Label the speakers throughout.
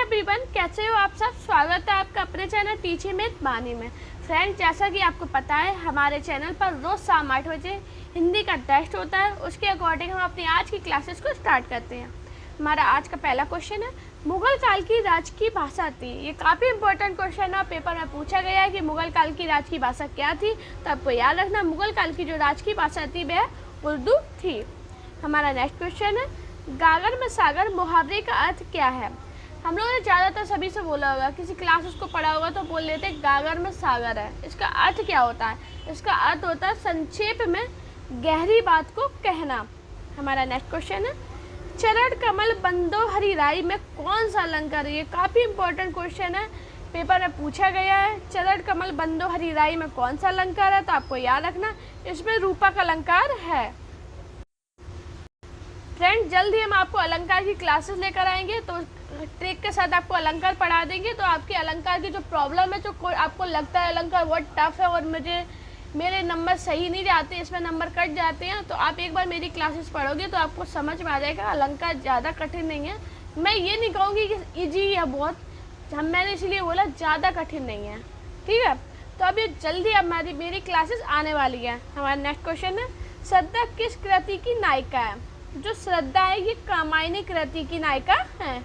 Speaker 1: Everyone, कैसे हो आप सब। स्वागत है आपका अपने चैनल टीचिंग विद बानी में। फ्रेंड्स, जैसा कि आपको पता है हमारे चैनल पर रोज़ शाम 8 बजे हिंदी का टेस्ट होता है। उसके अकॉर्डिंग हम अपनी आज की क्लासेस को स्टार्ट करते हैं। हमारा आज का पहला क्वेश्चन है, मुगल काल की राज की भाषा थी। ये काफ़ी इंपॉर्टेंट क्वेश्चन है, पेपर में पूछा गया है कि मुगल काल की राज की भाषा क्या थी। तो आपको याद रखना, मुगल काल की जो राज की भाषा थी वह उर्दू थी। हमारा नेक्स्ट क्वेश्चन है, गागर में सागर मुहावरे का अर्थ क्या है। हम लोगों ने ज़्यादातर सभी से बोला होगा, किसी क्लासेस को पढ़ा होगा तो बोल लेते गागर में सागर है। इसका अर्थ क्या होता है? इसका अर्थ होता है संक्षेप में गहरी बात को कहना। हमारा नेक्स्ट क्वेश्चन है, चरण कमल बंदो हरी राई में कौन सा अलंकार है। ये काफ़ी इंपॉर्टेंट क्वेश्चन है, पेपर में पूछा गया है। चरण कमल बंदो हरी राई में कौन सा अलंकार है? तो आपको याद रखना, इसमें रूपक अलंकार है। फ्रेंड, जल्द ही हम आपको अलंकार की क्लासेस लेकर आएंगे, तो ट्रिक के साथ आपको अलंकार पढ़ा देंगे। तो आपके अलंकार की जो प्रॉब्लम है, जो आपको लगता है अलंकार बहुत टफ है और मेरे नंबर सही नहीं जाते, इसमें नंबर कट जाते हैं, तो आप एक बार मेरी क्लासेस पढ़ोगे तो आपको समझ में आ जाएगा अलंकार ज़्यादा कठिन नहीं है। मैं ये नहीं कहूँगी कि ईजी है बहुत, मैंने इसलिए बोला ज़्यादा कठिन नहीं है, ठीक है। तो अभी जल्दी अब मेरी क्लासेस आने वाली है। हमारा नेक्स्ट क्वेश्चन है, श्रद्धा किस कृति की नायिका है। जो श्रद्धा है ये कामायनी कृति की नायिका है।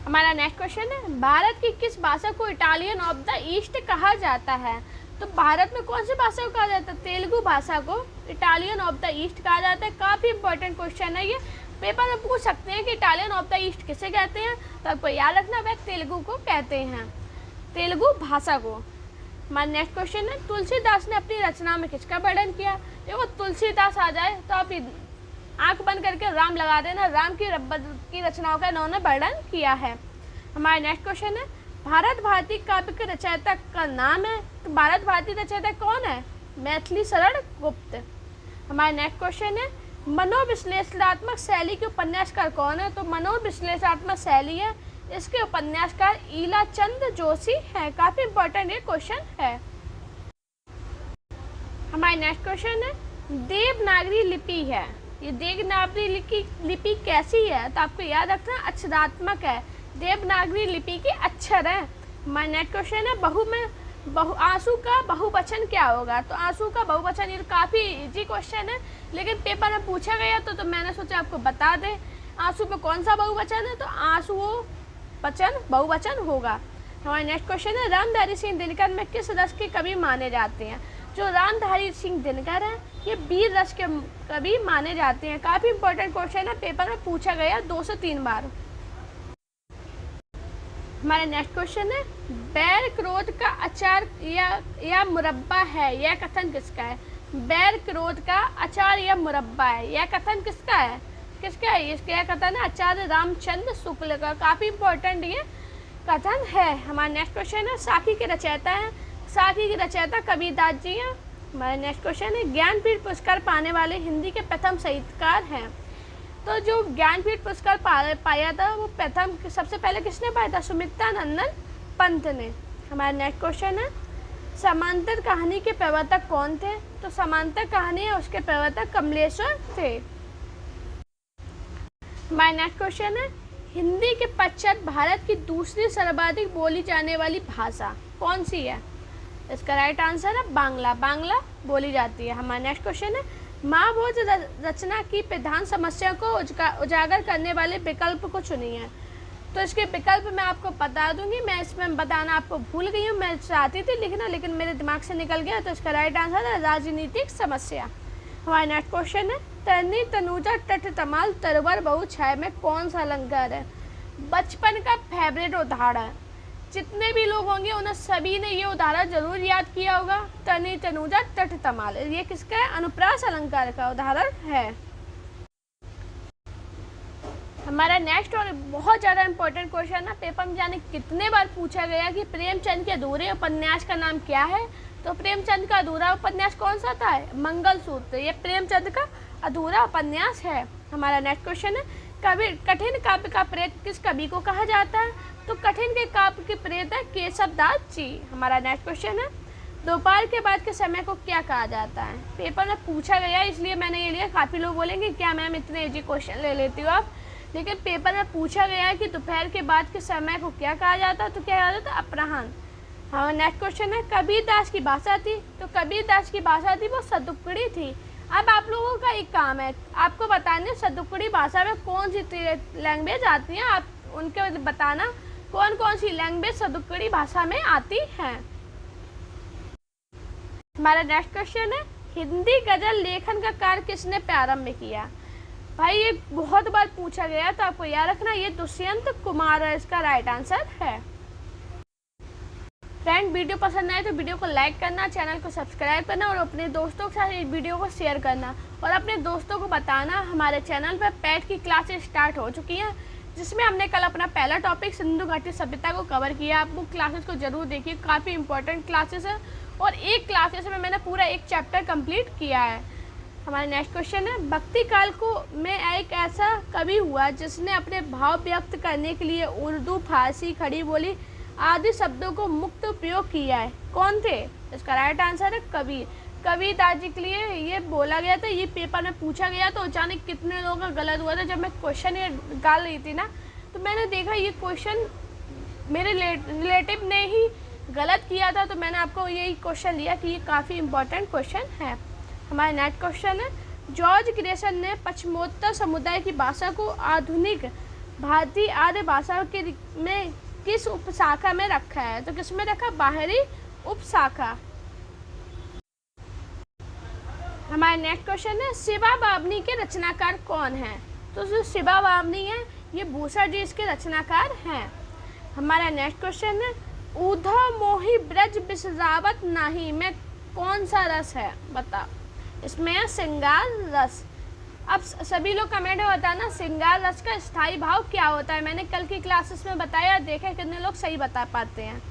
Speaker 1: हमारा नेक्स्ट क्वेश्चन है, भारत की किस भाषा को इटालियन ऑफ द ईस्ट कहा जाता है। तो भारत में कौन सी भाषा को कहा जाता है? तेलुगु भाषा को इटालियन ऑफ द ईस्ट कहा जाता है। काफ़ी इंपॉर्टेंट क्वेश्चन है ये, पेपर में पूछ सकते हैं कि इटालियन ऑफ द ईस्ट किसे कहते हैं। तो आपको याद रखना, वह तेलुगु को कहते हैं, तेलुगु भाषा को। हमारा नेक्स्ट क्वेश्चन है, तुलसीदास ने अपनी रचना में किसका वर्णन किया। देखो, तुलसीदास आ जाए तो आप आंख बंद करके राम लगा देना, राम की रचनाओं का इन्होंने वर्णन किया है। हमारा नेक्स्ट क्वेश्चन है, भारत भारती काव्य के रचयिता का नाम है। तो भारत भारती रचयिता कौन है? मैथिली शरण गुप्त। हमारा नेक्स्ट क्वेश्चन है, मनोविश्लेषणात्मक शैली के उपन्यासकार कौन है। तो मनोविश्लेषणात्मक शैली है, इसके उपन्यासकार ईलाचंद जोशी हैं। काफ़ी इंपॉर्टेंट ये क्वेश्चन है। हमारा नेक्स्ट क्वेश्चन है, देवनागरी लिपि है। ये देवनागरी लिपि कैसी है? तो आपको याद रखना, अक्षरात्मक है। देवनागरी लिपि के अक्षर हैं। हमारा नेक्स्ट क्वेश्चन है, आंसू का बहुवचन क्या होगा। तो आंसू का बहुवचन, ये काफ़ी इजी क्वेश्चन है, लेकिन पेपर में पूछा गया तो मैंने सोचा आपको बता दें। आंसू में कौन सा बहुवचन है? तो आंसुओं वचन बहुवचन होगा। हमारा नेक्स्ट क्वेश्चन है, रामधारी सिंह दिनकर में किस रस के कवि माने जाते हैं। जो रामधारी सिंह दिनकर है ये वीर रस के कवि माने जाते हैं। काफ़ी इंपॉर्टेंट क्वेश्चन है, पेपर में पूछा गया 2 से 3 बार। हमारा नेक्स्ट क्वेश्चन है, बैर क्रोध का अचार या मुरब्बा है, यह कथन किसका है। बैर क्रोध का अचार या मुरब्बा है, यह कथन किसका है? इसका कथन है आचार्य रामचंद्र शुक्ल का। काफ़ी इंपॉर्टेंट ये कथन है। हमारा नेक्स्ट क्वेश्चन है, साखी के रचयिता हैं। साखी के रचयिता कबीरदास जी हैं। हमारा नेक्स्ट क्वेश्चन है, ज्ञानपीठ पुरस्कार पाने वाले हिंदी के प्रथम साहित्यकार हैं। तो जो ज्ञानपीठ पुरस्कार पाया था वो सबसे पहले किसने पाया था? सुमित्रा नंदन पंत ने। हमारा नेक्स्ट क्वेश्चन है, समांतर कहानी के प्रवर्तक कौन थे। तो समांतर कहानी है उसके प्रवर्तक कमलेश्वर थे। हमारा नेक्स्ट क्वेश्चन है, हिंदी के पश्चात भारत की दूसरी सर्वाधिक बोली जाने वाली भाषा कौन सी है। इसका राइट आंसर है बांग्ला। बांग्ला बोली जाती है। हमारा नेक्स्ट क्वेश्चन है, महाभोज रचना की प्रधान समस्या को उजागर करने वाले विकल्प को चुनिए। तो इसके विकल्प मैं आपको बता दूंगी, मैं इसमें बताना आपको भूल गई हूँ। मैं चाहती थी लिखना, लेकिन मेरे दिमाग से निकल गया। तो इसका राइट आंसर है राजनीतिक समस्या। हमारा नेक्स्ट क्वेश्चन है, तरनी तनुजा तट तमाल तरवर बहु छाया में कौन सा अलंकार है। बचपन का फेवरेट उदाहरण, जितने भी लोग होंगे उन्हें सभी ने ये उदाहरण जरूर याद किया होगा। तरनी तनुजा तट तमाल, ये किसका है? अनुप्रास अलंकार का उदाहरण है। हमारा नेक्स्ट और बहुत ज़्यादा इंपॉर्टेंट क्वेश्चन है, पेपर में जाने कितने बार पूछा गया कि प्रेमचंद के अधूरे उपन्यास का नाम क्या है। तो प्रेमचंद का अधूरा उपन्यास कौन सा था? मंगलसूत्र। ये प्रेमचंद का अधूरा उपन्यास है। हमारा नेक्स्ट क्वेश्चन है, कठिन काव्य का प्रेत किस कवि को कहा जाता है। तो कठिन के काव्य के प्रेत है केशवदास जी। हमारा नेक्स्ट क्वेश्चन है, दोपहर के बाद के समय को क्या कहा जाता है। पेपर में पूछा गया इसलिए मैंने ये लिया। काफ़ी लोग बोलेंगे क्या मैम इतने इजी क्वेश्चन ले लेती हो आप। लेकिन पेपर में पूछा गया है कि दोपहर के बाद के समय को क्या कहा जाता है, तो क्या कहा जाता है? अपराह्न। हाँ, नेक्स्ट क्वेश्चन है, कबीरदास की भाषा थी, तो कबीरदास की भाषा थी वो सतुकड़ी थी। अब आप लोगों का एक काम है, आपको बताने सतुकड़ी भाषा में कौन सी लैंग्वेज आती है, आप उनके बताना कौन कौन सी लैंग्वेज सतुकड़ी भाषा में आती है। हमारा नेक्स्ट क्वेश्चन है, हिंदी गजल लेखन का कार्य किसने प्रारंभ किया? भाई ये बहुत बार पूछा गया, तो आपको याद रखना ये दुष्यंत कुमार है, इसका राइट आंसर है। फ्रेंड, वीडियो पसंद आए तो वीडियो को लाइक करना, चैनल को सब्सक्राइब करना और अपने दोस्तों के साथ इस वीडियो को शेयर करना और अपने दोस्तों को बताना हमारे चैनल पर पैट की क्लासेस स्टार्ट हो चुकी हैं, जिसमें हमने कल अपना पहला टॉपिक सिंधु घाटी सभ्यता को कवर किया। आप वो क्लासेस को जरूर देखिए, काफ़ी इंपॉर्टेंट क्लासेस है और एक क्लासेस में मैंने पूरा एक चैप्टर कंप्लीट किया है। हमारा नेक्स्ट क्वेश्चन है, भक्ति काल को में एक ऐसा कवि हुआ जिसने अपने भाव व्यक्त करने के लिए उर्दू, फारसी, खड़ी बोली आदि शब्दों को मुक्त उपयोग किया है। कौन थे? इसका राइट आंसर है कबीर। कबीरदास जी के लिए ये बोला गया था, ये पेपर में पूछा गया, तो अचानक कितने लोगों का गलत हुआ था। जब मैं क्वेश्चन ये डाल रही थी ना, तो मैंने देखा ये क्वेश्चन मेरे रिलेटिव ने ही गलत किया था, तो मैंने आपको यही क्वेश्चन लिया कि ये काफ़ी इंपॉर्टेंट क्वेश्चन है। हमारा नेक्स्ट क्वेश्चन है, जॉर्ज ग्रेसन ने पश्चिमोत्तर समुदाय की भाषा को आधुनिक भारतीय आर्य भाषा के में किस उपशाखा में रखा है? तो किस में रखा? बाहरी उपशाखा। हमारा नेक्स्ट क्वेश्चन है, शिवा बावनी के रचनाकार कौन है? तो जो शिवा बावनी है ये भूषण जी इसके रचनाकार हैं। हमारा नेक्स्ट क्वेश्चन है, उधव मोहि ब्रज बिसरावत नाही में कौन सा रस है? बताओ। इसमें है श्रृंगार रस। अब सभी लोग कमेंट में बताना श्रृंगार रस का स्थायी भाव क्या होता है। मैंने कल की क्लासेस में बताया, देखें कितने लोग सही बता पाते हैं।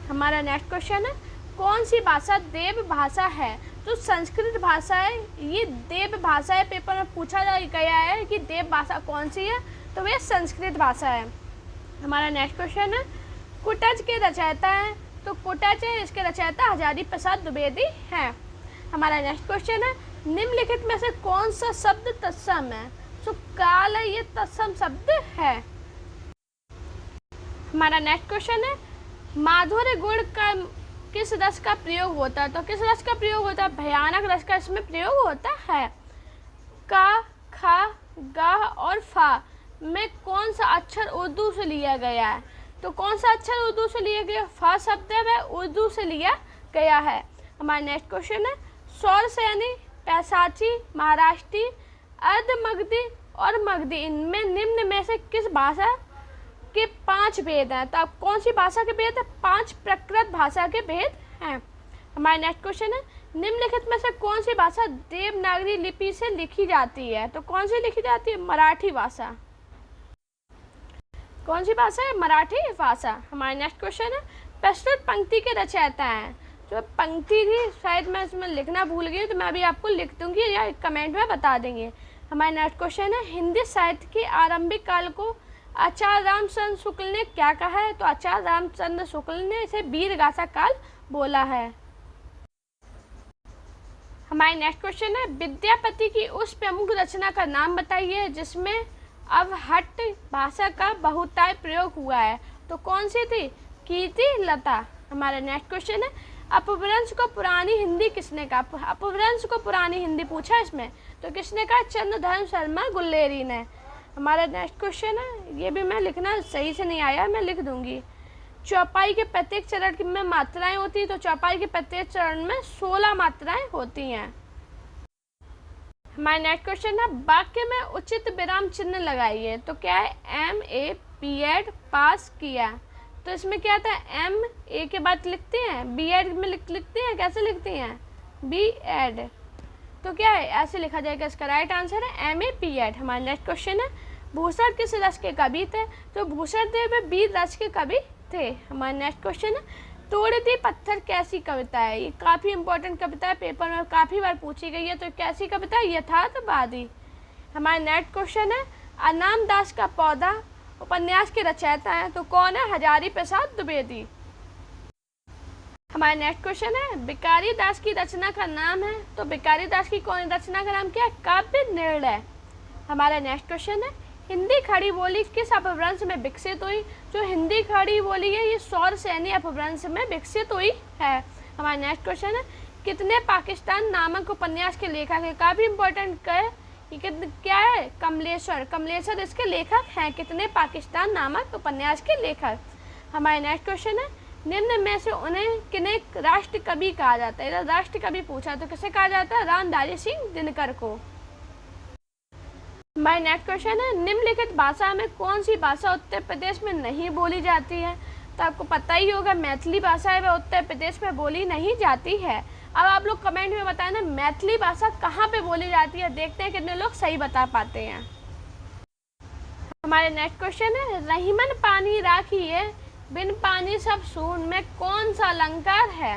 Speaker 1: हमारा नेक्स्ट क्वेश्चन है, कौन सी भाषा देव भाषा है? तो संस्कृत भाषा है, ये देव भाषा है। पेपर में पूछा गया है कि देव भाषा कौन सी है, तो वह संस्कृत भाषा है। हमारा नेक्स्ट क्वेश्चन है, कुटज के रचयिता हैं, तो कुटज है इसके रचयिता हजारी प्रसाद द्विवेदी हैं। हमारा नेक्स्ट क्वेश्चन है, निम्नलिखित में से कौन सा शब्द तत्सम है? तो काल है, ये तत्सम शब्द है। हमारा नेक्स्ट क्वेश्चन है, माधुर्य गुण का किस रस का प्रयोग होता है? तो किस रस का प्रयोग होता है? भयानक रस का इसमें प्रयोग होता है। का, खा, गा और फा में कौन सा अक्षर उर्दू से लिया गया है? तो कौन सा अक्षर उर्दू से लिया गया? फा शब्द है वह उर्दू से लिया गया है। हमारा नेक्स्ट क्वेश्चन है, सौरसेनी, पैसाची, महाराष्ट्री, अर्धमगधी और मगधी, इनमें निम्न में से किस भाषा के 5 भेद हैं? तो अब कौन सी भाषा के भेद है? 5 प्रकृत भाषा के भेद हैं। हमारा नेक्स्ट क्वेश्चन है, निम्नलिखित में से कौन सी भाषा देवनागरी लिपि से लिखी जाती है? तो कौन सी लिखी जाती है? मराठी भाषा। कौन सी भाषा है? मराठी भाषा। हमारा नेक्स्ट क्वेश्चन है, प्रस्तुत पंक्ति के रचयिता हैं। जो पंक्ति थी शायद मैं इसमें लिखना भूल गई, तो मैं अभी आपको लिख दूंगी या कमेंट में बता देंगे। हमारा नेक्स्ट क्वेश्चन है, हिंदी साहित्य के आरंभिक काल को आचार्य रामचंद्र शुक्ल ने क्या कहा है? तो आचार्य रामचंद्र शुक्ल ने इसे वीरगाथा काल बोला है। हमारा नेक्स्ट क्वेश्चन है, विद्यापति की उस प्रमुख रचना का नाम बताइए जिसमें अवहट्ट भाषा का बहुतायत प्रयोग हुआ है। तो कौन सी थी? कीर्ति लता। हमारा नेक्स्ट क्वेश्चन है, अपभ्रंश को पुरानी हिंदी किसने कहा? अपभ्रंश को पुरानी हिंदी पूछा इसमें, तो किसने कहा? चंद्रधर्म शर्मा गुल्लेरी ने। हमारा नेक्स्ट क्वेश्चन है, ये भी मैं लिखना सही से नहीं आया, मैं लिख दूंगी। चौपाई के प्रत्येक चरण में मात्राएं होती, तो चौपाई के प्रत्येक चरण में 16 मात्राएं होती हैं। हमारा नेक्स्ट क्वेश्चन है, वाक्य में उचित विराम चिन्ह लगाइए। तो क्या है? MA B.Ed पास किया। तो इसमें क्या था? MA के बाद लिखते हैं, B.Ed में लिखते हैं, कैसे लिखते हैं? B.Ed। तो क्या है? ऐसे लिखा जाएगा। इसका राइट आंसर है MA B.Ed। हमारा नेक्स्ट क्वेश्चन है, भूषण किस रस के कवि थे? तो भूषण देव वीर रस के कवि थे। हमारा नेक्स्ट क्वेश्चन है, तोड़ दी पत्थर कैसी कविता है? ये काफ़ी इंपॉर्टेंट कविता है, पेपर में काफ़ी बार पूछी गई है। तो कैसी कविता है? यथार्थवादी। हमारा नेक्स्ट क्वेश्चन है, अनाम दास का पौधा उपन्यास के रचयिता हैं, तो कौन है? हजारी प्रसाद द्विवेदी। हमारा नेक्स्ट क्वेश्चन है, भिखारी दास की रचना का नाम है, तो भिखारी दास की कौन रचना का नाम क्या है? काव्य निर्णय। हमारा नेक्स्ट क्वेश्चन है, हिंदी खड़ी बोली किस अपभ्रंश में विकसित हुई? जो हिंदी खड़ी बोली है ये सौरसेनी अपभ्रंश में विकसित हुई है। हमारा नेक्स्ट क्वेश्चन है, कितने पाकिस्तान नामक उपन्यास के लेखक है? काफ़ी इंपॉर्टेंट है, ये क्या है? कमलेश्वर। कमलेश्वर इसके लेखक हैं। कितने पाकिस्तान नामक उपन्यास के लेखक। हमारा नेक्स्ट क्वेश्चन है, निम्न में से उन्हें किन्हें राष्ट्र कवि कहा जाता है? राष्ट्र कवि पूछा तो किसे कहा जाता है? रामधारी सिंह दिनकर को। हमारा नेक्स्ट क्वेश्चन है, निम्नलिखित भाषा में कौन सी भाषा उत्तर प्रदेश में नहीं बोली जाती है? तो आपको पता ही होगा मैथिली भाषा है वह उत्तर प्रदेश में बोली नहीं जाती है। अब आप लोग कमेंट में बताएं ना मैथिली भाषा कहाँ पे बोली जाती है, देखते हैं कितने लोग सही बता पाते हैं। हमारे नेक्स्ट क्वेश्चन है, रहीमन पानी राखी है बिन पानी सब सून में कौन सा अलंकार है?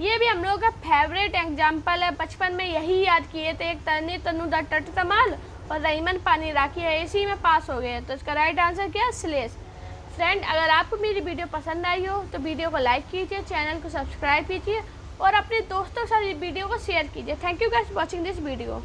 Speaker 1: ये भी हम लोग का फेवरेट एग्जाम्पल है, बचपन में यही याद किए थे, एक तरनी तनु द तट तमाल और रहीमन पानी राखी है, इसी में पास हो गए। तो इसका राइट आंसर क्या है? श्लेष। फ्रेंड, अगर आपको मेरी वीडियो पसंद आई हो तो वीडियो को लाइक कीजिए, चैनल को सब्सक्राइब कीजिए और अपने दोस्तों के साथ वीडियो को शेयर कीजिए। Thank you guys watching this video.